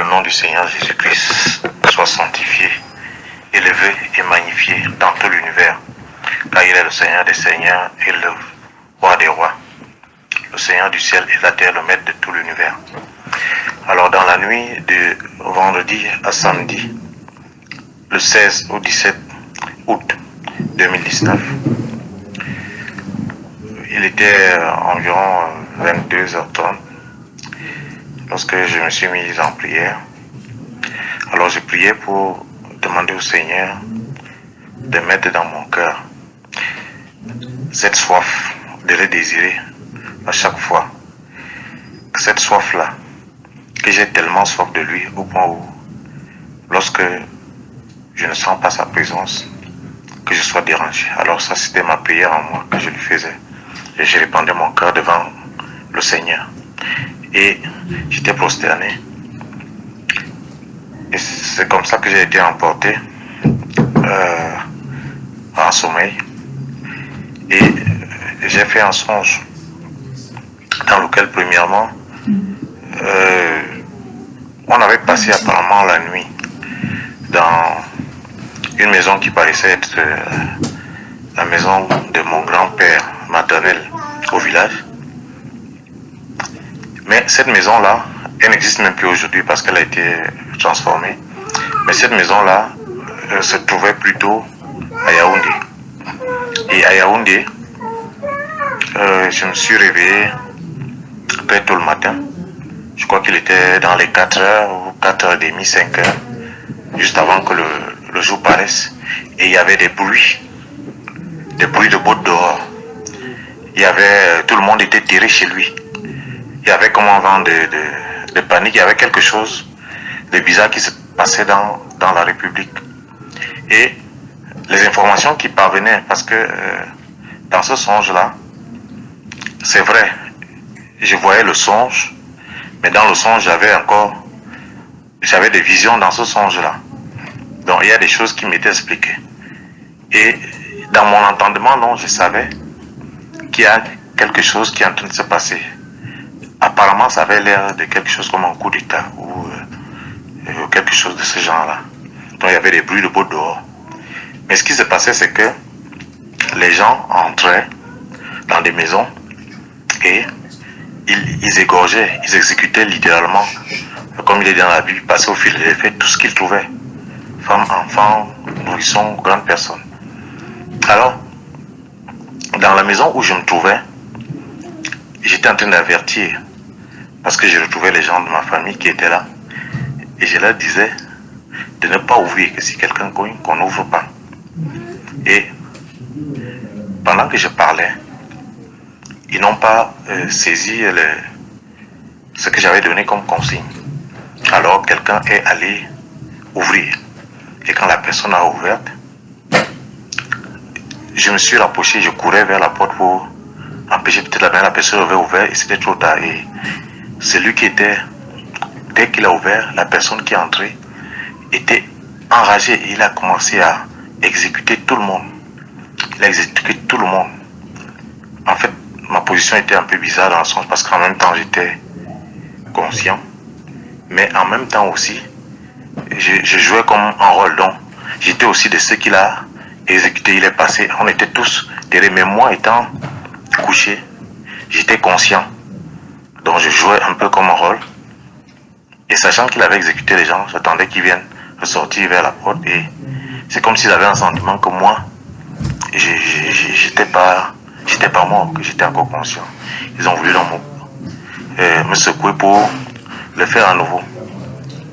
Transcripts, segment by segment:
nom du Seigneur Jésus-Christ soit sanctifié, élevé et magnifié dans tout l'univers, car il est le Seigneur des Seigneurs et le Roi des Rois, le Seigneur du ciel et de la terre, le maître de tout l'univers. Alors dans la nuit de vendredi à samedi, le 16 au 17 août 2019, il était environ 22h30 lorsque je me suis mis en prière. Alors je priais pour demander au Seigneur de mettre dans mon cœur cette soif de le désirer à chaque fois. Cette soif-là, que j'ai tellement soif de lui au point où, lorsque je ne sens pas sa présence, que je sois dérangé. Alors ça, c'était ma prière en moi que je lui faisais. Et je répandais mon cœur devant le Seigneur. Et j'étais prosterné. Et c'est comme ça que j'ai été emporté en sommeil. Et j'ai fait un songe dans lequel, premièrement, on avait passé apparemment la nuit dans une maison qui paraissait être la maison de mon grand-père maternel au village. Mais cette maison-là, elle n'existe même plus aujourd'hui parce qu'elle a été transformée. Mais cette maison-là se trouvait plutôt à Yaoundé. Et à Yaoundé, je me suis réveillé très tôt le matin. Je crois qu'il était dans les 4h ou 4h30, 5h, juste avant que le jour paraisse. Et il y avait des bruits de bottes dehors. Il y avait, tout le monde était tiré chez lui. Il y avait comme un vent de panique, il y avait quelque chose de bizarre qui se passait dans la République. Et les informations qui parvenaient, parce que dans ce songe-là, c'est vrai, je voyais le songe, mais dans le songe, j'avais des visions dans ce songe-là. Donc il y a des choses qui m'étaient expliquées. Et dans mon entendement, non, je savais qu'il y a quelque chose qui est en train de se passer. Apparemment, ça avait l'air de quelque chose comme un coup d'État ou quelque chose de ce genre-là. Donc il y avait des bruits de bottes dehors. Mais ce qui se passait, c'est que les gens entraient dans des maisons et ils égorgeaient, ils exécutaient littéralement, comme il est dans la Bible, passaient au fil de l'effet tout ce qu'ils trouvaient. Femmes, enfants, nourrissons, grandes personnes. Alors, dans la maison où je me trouvais, j'étais en train d'avertir, parce que je retrouvais les gens de ma famille qui étaient là, et je leur disais de ne pas ouvrir, que si quelqu'un cogne, qu'on n'ouvre pas. Et pendant que je parlais, ils n'ont pas saisi ce que j'avais donné comme consigne. Alors quelqu'un est allé ouvrir. Et quand la personne a ouvert, je me suis rapproché, je courais vers la porte pour empêcher peut-être la personne avait ouvert et c'était trop tard. Et celui qui était, dès qu'il a ouvert, la personne qui est entrée était enragée et il a commencé à exécuter tout le monde. Il a exécuté tout le monde. En fait, ma position était un peu bizarre dans le sens parce qu'en même temps j'étais conscient, mais en même temps aussi, je jouais comme un rôle. Donc, j'étais aussi de ceux qu'il a exécuté, il est passé. On était tous derrière, mais moi étant couché, j'étais conscient. Donc je jouais un peu comme un rôle. Et sachant qu'il avait exécuté les gens, j'attendais qu'ils viennent ressortir vers la porte. Et c'est comme s'ils avaient un sentiment que moi, j'étais pas mort, que j'étais encore conscient. Ils ont voulu me secouer pour le faire à nouveau.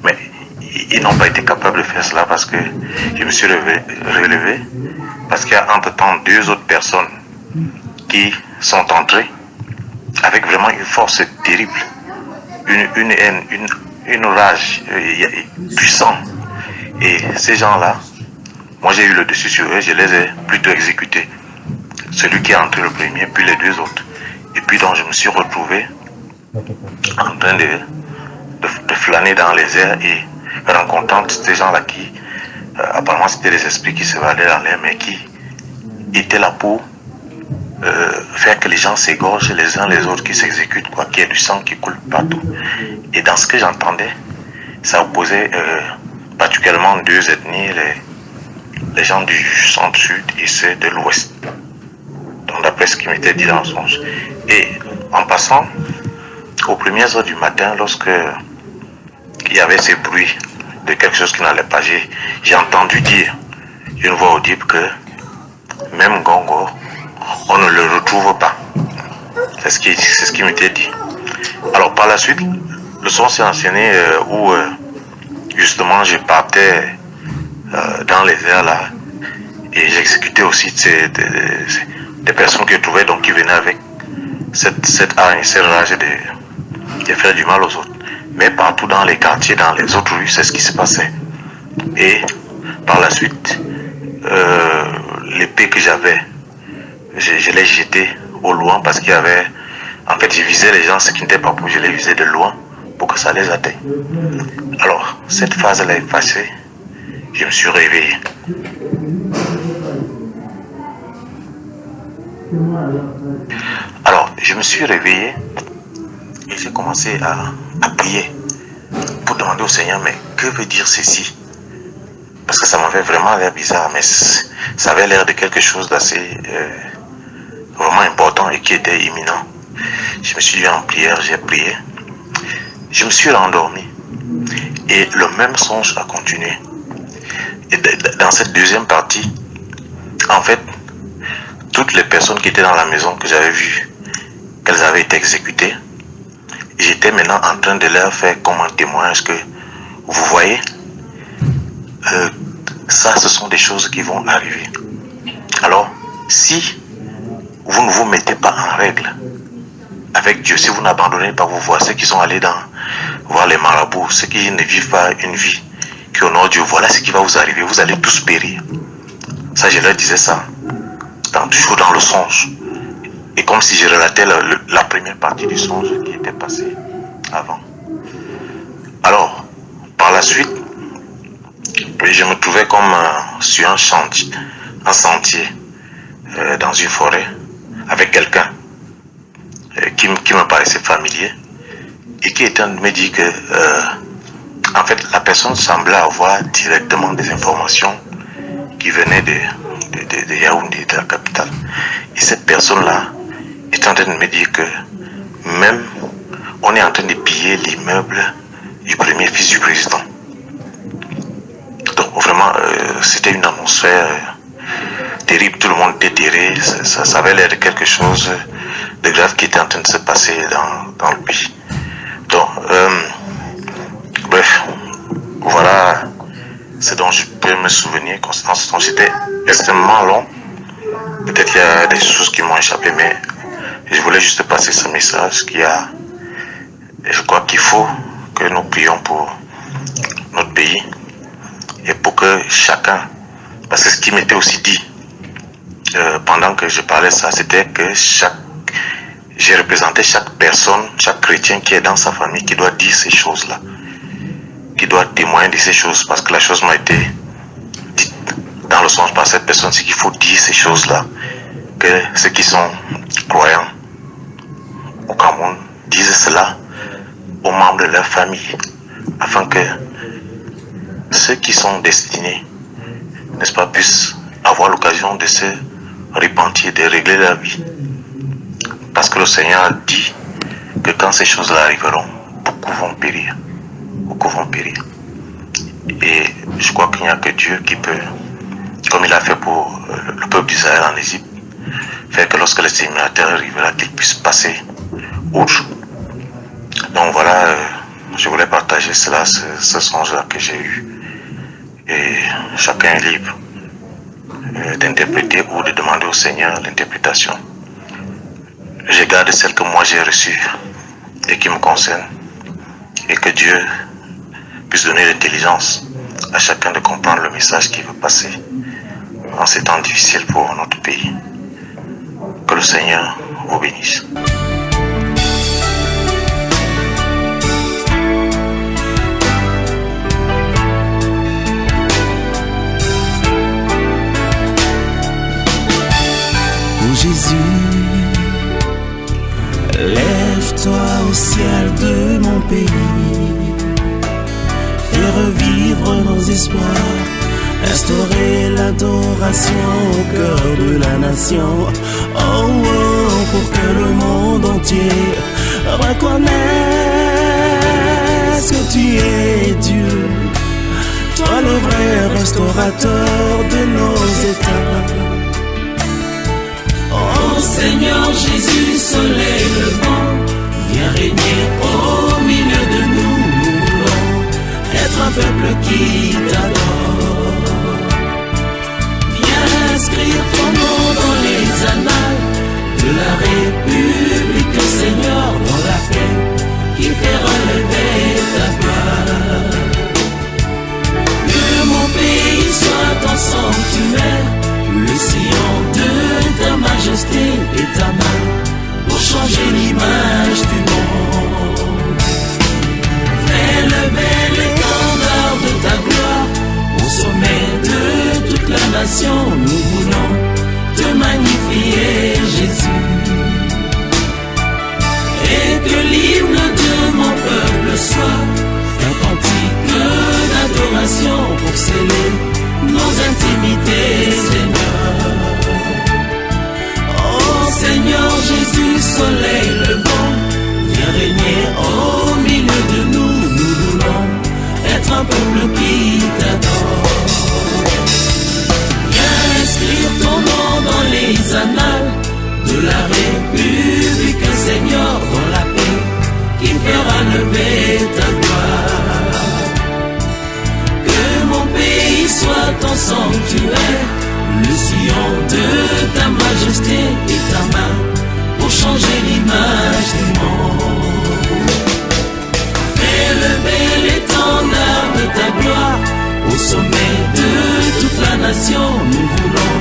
Mais ils n'ont pas été capables de faire cela parce que je me suis relevé. Parce qu'il y a entre-temps 2 autres personnes qui sont entrées avec vraiment une force terrible, une haine, une rage puissante. Et ces gens-là, moi j'ai eu le dessus sur eux, je les ai plutôt exécutés. Celui qui est entré le premier, puis les 2 autres. Et puis donc je me suis retrouvé en train de flâner dans les airs et rencontrant ces gens-là qui, apparemment c'était des esprits qui se valaient dans l'air, mais qui étaient là pour faire que les gens s'égorgent les uns les autres, qui s'exécutent, quoi, qu'il y ait du sang qui coule partout. Et dans ce que j'entendais, Ça opposait particulièrement deux ethnies, les gens du centre-sud et ceux de l'ouest. Donc d'après ce qui m'était dit dans le songe. Et en passant, aux premières heures du matin, lorsque il y avait ce bruit de quelque chose qui n'allait pas, j'ai entendu dire d'une voix audible que même Gongo, on ne le retrouve pas. C'est ce qui m'était dit. Alors par la suite, le son s'est enchaîné où justement je partais dans les airs là et j'exécutais aussi des personnes que je trouvais donc qui venaient avec cette haine, cette rage de faire du mal aux autres. Mais partout dans les quartiers, dans les autres rues, c'est ce qui se passait. Et par la suite, l'épée que j'avais, je l'ai jetée au loin parce qu'il y avait... En fait, je visais les gens, ce qui n'était pas pour, je les visais de loin pour que ça les atteigne. Alors, cette phase elle est passée, je me suis réveillé. Alors, je me suis réveillé et j'ai commencé à prier pour demander au Seigneur, mais que veut dire ceci? Parce que ça m'avait vraiment l'air bizarre, mais ça avait l'air de quelque chose d'assez vraiment important et qui était imminent. Je me suis mis en prière, j'ai prié. Je me suis rendormi et le même songe a continué. Et dans cette deuxième partie, en fait, toutes les personnes qui étaient dans la maison que j'avais vues, qu'elles avaient été exécutées, j'étais maintenant en train de leur faire comme un témoignage que, vous voyez, ça, ce sont des choses qui vont arriver. Alors, si vous ne vous mettez pas en règle avec Dieu, si vous n'abandonnez pas vos voies, ceux qui sont allés voir les marabouts, ceux qui ne vivent pas une vie qui honore Dieu, voilà ce qui va vous arriver, vous allez tous périr. Ça, je leur disais ça, toujours dans le songe. Et comme si je relatais la première partie du songe qui était passée avant. Alors, par la suite, je me trouvais comme sur un sentier, dans une forêt, avec quelqu'un qui me paraissait familier et qui était en train de me dire que en fait la personne semblait avoir directement des informations qui venaient de Yaoundé, de la capitale. Et cette personne-là est en train de me dire que même on est en train de piller l'immeuble du premier fils du président. Donc vraiment, c'était une atmosphère terrible, tout le monde était terré, ça avait l'air de quelque chose de grave qui était en train de se passer dans le pays. Donc, bref, voilà ce dont je peux me souvenir. Constant, c'était extrêmement long. Peut-être qu'il y a des choses qui m'ont échappé, mais je voulais juste passer ce message je crois qu'il faut que nous prions pour notre pays et pour que chacun, parce que ce qui m'était aussi dit pendant que je parlais ça, c'était que j'ai représenté chaque personne, chaque chrétien qui est dans sa famille, qui doit dire ces choses-là, qui doit témoigner de ces choses, parce que la chose m'a été dite dans le sens par cette personne, c'est qu'il faut dire ces choses-là, que ceux qui sont croyants au Cameroun disent cela aux membres de leur famille, afin que ceux qui sont destinés, n'est-ce pas, puissent avoir l'occasion de se repentir, de régler leur vie. Parce que le Seigneur a dit que quand ces choses-là arriveront, beaucoup vont périr. Beaucoup vont périr. Et je crois qu'il n'y a que Dieu qui peut, comme il a fait pour le peuple d'Israël en Égypte, faire que lorsque le séminateur arrivera, qu'il puisse passer outre. Donc voilà, je voulais partager cela, ce songe-là que j'ai eu. Et chacun est libre d'interpréter ou de demander au Seigneur l'interprétation. Je garde celle que moi j'ai reçue et qui me concerne. Et que Dieu puisse donner l'intelligence à chacun de comprendre le message qui veut passer en ces temps difficiles pour notre pays. Que le Seigneur vous bénisse. Oh Jésus, lève-toi au ciel de mon pays, revivre nos espoirs, instaurer l'adoration au cœur de la nation. Oh, oh, pour que le monde entier reconnaisse que tu es Dieu, toi le vrai restaurateur de nos états. Oh Seigneur Jésus, soleil levant, viens régner au milieu de nous. Nous voulons être un peuple qui t'adore. Viens inscrire ton nom dans les annales de la République, Seigneur, dans la paix qui fait relever ta gloire. Que mon pays soit ton sanctuaire, le sillon de ta majesté et ta main pour changer l'image du monde. Fais lever l'étendard de ta gloire au sommet de toute la nation. Nous voulons te magnifier, Jésus. Et que l'hymne de mon peuple soit un cantique d'adoration pour sceller nos intimités, Seigneur. Oh Seigneur Jésus, soleil levant, viens régner au milieu de nous. Nous voulons être un peuple qui t'adore. Viens inscrire ton nom dans les annales de la République, Seigneur, dans la paix qui fera lever ta gloire. Que mon pays soit ton sanctuaire, le sillon de ta majesté et ta main pour changer l'image du monde. Fais lever l'étendard de ta gloire au sommet de toute la nation. Nous voulons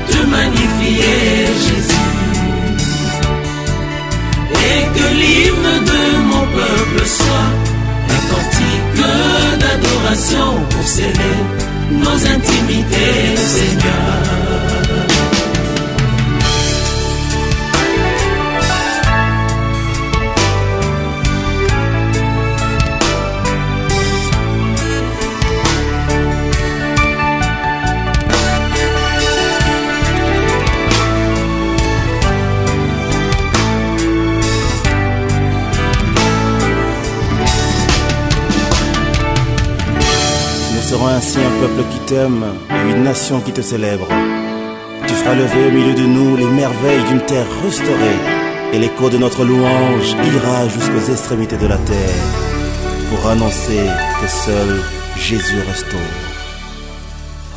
te magnifier, Jésus. Et que l'hymne de mon peuple soit un cantique d'adoration pour sceller nos intimités, Seigneur. Nous serons ainsi un peuple qui t'aime et une nation qui te célèbre. Tu feras lever au milieu de nous les merveilles d'une terre restaurée, et l'écho de notre louange ira jusqu'aux extrémités de la terre pour annoncer que seul Jésus restaure.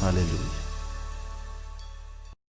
Alléluia.